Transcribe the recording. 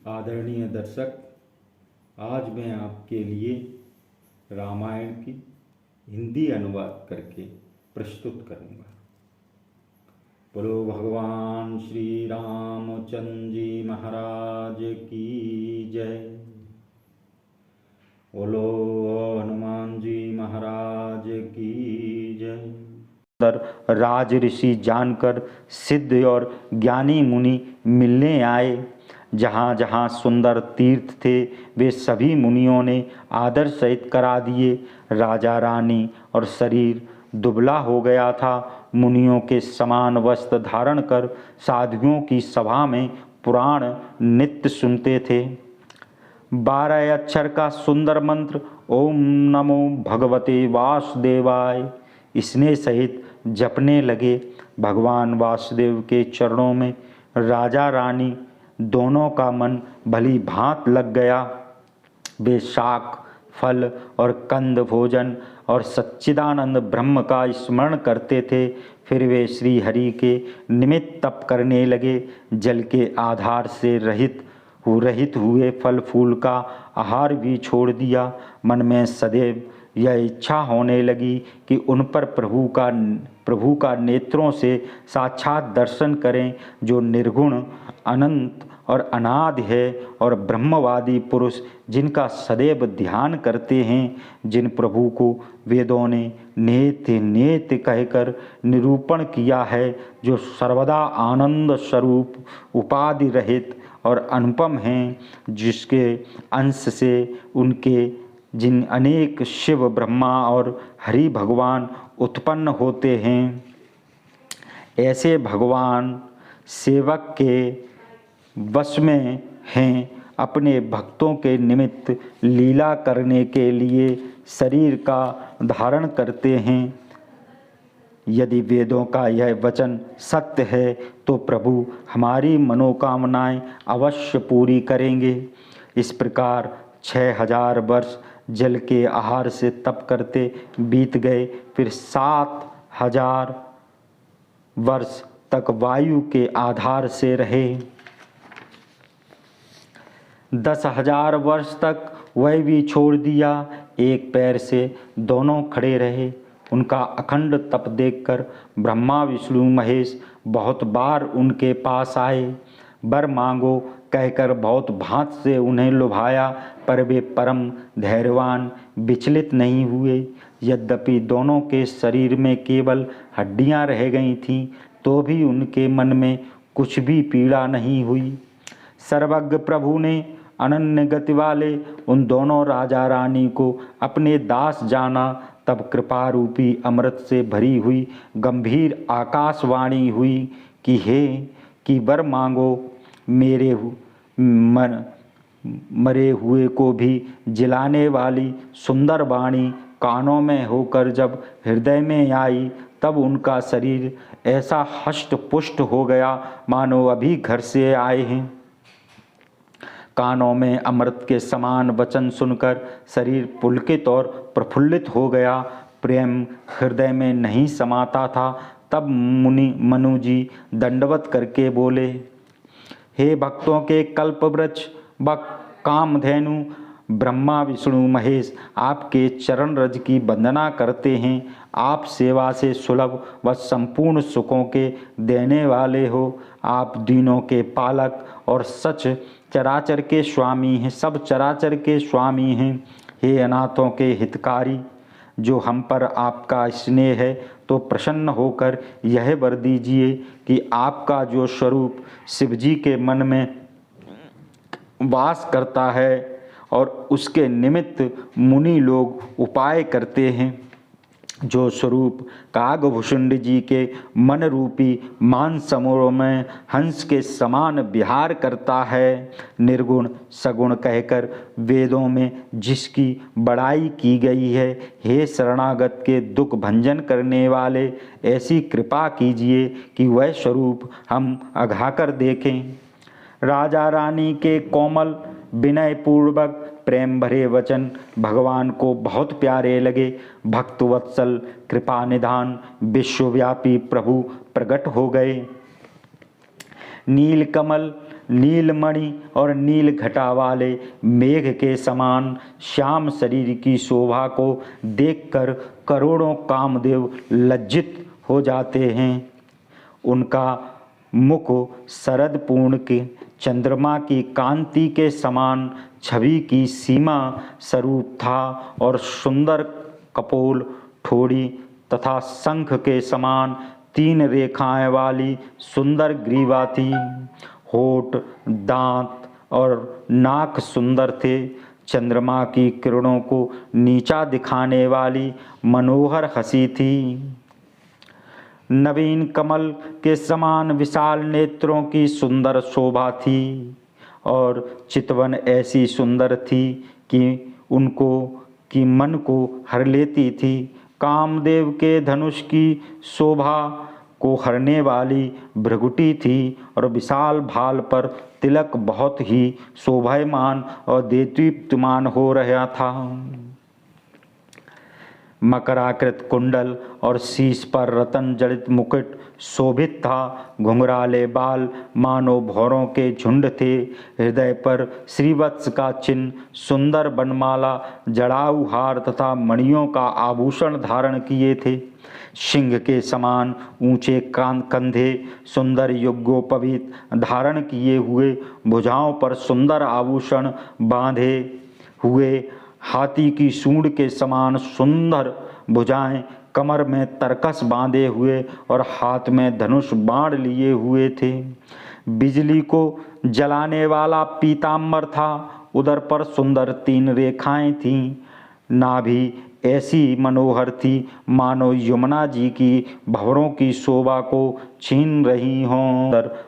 आदरणीय दर्शक, आज मैं आपके लिए रामायण की हिंदी अनुवाद करके प्रस्तुत करूंगा। बोलो भगवान श्री रामचंद्र जी महाराज की जय। बोलो हनुमान जी महाराज की जय। राज ऋषि जानकर सिद्ध और ज्ञानी मुनि मिलने आए। जहाँ जहाँ सुंदर तीर्थ थे वे सभी मुनियों ने आदर सहित करा दिए। राजा रानी और शरीर दुबला हो गया था। मुनियों के समान वस्त्र धारण कर साधुओं की सभा में पुराण नित्य सुनते थे। 12 अक्षर का सुंदर मंत्र ओम नमो भगवते वासुदेवाय स्नेह सहित जपने लगे। भगवान वासुदेव के चरणों में राजा रानी दोनों का मन भली भांत लग गया। वे शाक फल और कंद भोजन और सच्चिदानंद ब्रह्म का स्मरण करते थे। फिर वे श्री हरि के निमित्त तप करने लगे। जल के आधार से रहित हुए फल फूल का आहार भी छोड़ दिया। मन में सदैव यह इच्छा होने लगी कि उन पर प्रभु का नेत्रों से साक्षात दर्शन करें, जो निर्गुण अनंत और अनादि है, और ब्रह्मवादी पुरुष जिनका सदैव ध्यान करते हैं, जिन प्रभु को वेदों ने नेत्य नेत्य कहकर निरूपण किया है, जो सर्वदा आनंद स्वरूप उपाधि रहित और अनुपम हैं, जिसके अंश से उनके जिन अनेक शिव ब्रह्मा और हरि भगवान उत्पन्न होते हैं, ऐसे भगवान सेवक के वश में हैं। अपने भक्तों के निमित्त लीला करने के लिए शरीर का धारण करते हैं। यदि वेदों का यह वचन सत्य है तो प्रभु हमारी मनोकामनाएं अवश्य पूरी करेंगे। इस प्रकार 6000 वर्ष जल के आहार से तप करते बीत गए। फिर 7000 वर्ष तक वायु के आधार से रहे। 10,000 वर्ष तक वह भी छोड़ दिया। एक पैर से दोनों खड़े रहे। उनका अखंड तप देखकर ब्रह्मा विष्णु महेश बहुत बार उनके पास आए। वर मांगो कहकर बहुत भांत से उन्हें लुभाया, पर वे परम धैर्यवान विचलित नहीं हुए। यद्यपि दोनों के शरीर में केवल हड्डियां रह गई थीं, तो भी उनके मन में कुछ भी पीड़ा नहीं हुई। सर्वज्ञ प्रभु ने अनन्य गति वाले उन दोनों राजा रानी को अपने दास जाना। तब कृपा रूपी अमृत से भरी हुई गंभीर आकाशवाणी हुई कि वर मांगो। मरे हुए को भी जिलाने वाली सुंदर वाणी कानों में होकर जब हृदय में आई, तब उनका शरीर ऐसा हष्ट पुष्ट हो गया मानो अभी घर से आए हैं। कानों में अमृत के समान वचन सुनकर शरीर पुलकित और प्रफुल्लित हो गया। प्रेम हृदय में नहीं समाता था। तब मनु जी दंडवत करके बोले, हे भक्तों के कल्पवृक्ष व कामधेनु ब्रह्मा विष्णु महेश, आपके चरण रज की वंदना करते हैं। आप सेवा से सुलभ व संपूर्ण सुखों के देने वाले हो। आप दीनों के पालक और सच चराचर के स्वामी हैं, सब चराचर के स्वामी हैं। हे अनाथों के हितकारी, जो हम पर आपका स्नेह है, तो प्रसन्न होकर यह वर दीजिए कि आपका जो स्वरूप शिवजी के मन में वास करता है और उसके निमित्त मुनि लोग उपाय करते हैं, जो स्वरूप कागभूषुंड जी के मन रूपी मान सरोवर में हंस के समान विहार करता है, निर्गुण सगुण कहकर वेदों में जिसकी बड़ाई की गई है, हे शरणागत के दुख भंजन करने वाले, ऐसी कृपा कीजिए कि वह स्वरूप हम अघाकर देखें। राजा रानी के कोमल विनय पूर्वक प्रेम भरे वचन भगवान को बहुत प्यारे लगे। भक्त वत्सल कृपा निधान विश्वव्यापी प्रभु प्रकट हो गए। नील कमल नीलमणि और नील घटा वाले मेघ के समान श्याम शरीर की शोभा को देखकर करोड़ों कामदेव लज्जित हो जाते हैं। उनका मुख शरद पूर्ण के चंद्रमा की कांति के समान छवि की सीमा स्वरूप था और सुंदर कपोल, ठोड़ी तथा शंख के समान 3 रेखाएं वाली सुंदर ग्रीवा थी। होठ, दांत और नाक सुंदर थे। चंद्रमा की किरणों को नीचा दिखाने वाली मनोहर हंसी थी। नवीन कमल के समान विशाल नेत्रों की सुंदर शोभा थी और चितवन ऐसी सुंदर थी कि मन को हर लेती थी। कामदेव के धनुष की शोभा को हरने वाली भृगुटी थी और विशाल भाल पर तिलक बहुत ही शोभायमान और देदीप्यमान हो रहा था। मकराकृत कुंडल और शीश पर रतन जड़ित मुकुट शोभित था। घुंघराले बाल मानो भौरों के झुंड थे। हृदय पर श्रीवत्स का चिन्ह, सुंदर बनमाला, जड़ाऊ हार तथा मणियों का आभूषण धारण किए थे। सिंह के समान ऊंचे कंधे, सुंदर यज्ञोपवीत धारण किए हुए, भुजाओं पर सुंदर आभूषण बांधे हुए, हाथी की सूंड के समान सुंदर भुजाएं, कमर में तरकस बांधे हुए और हाथ में धनुष बाण लिए हुए थे। बिजली को जलाने वाला पीताम्बर था। उदर पर सुंदर 3 रेखाएं थीं। नाभि ऐसी मनोहर थी मानो यमुना जी की भंवरों की शोभा को छीन रही हों।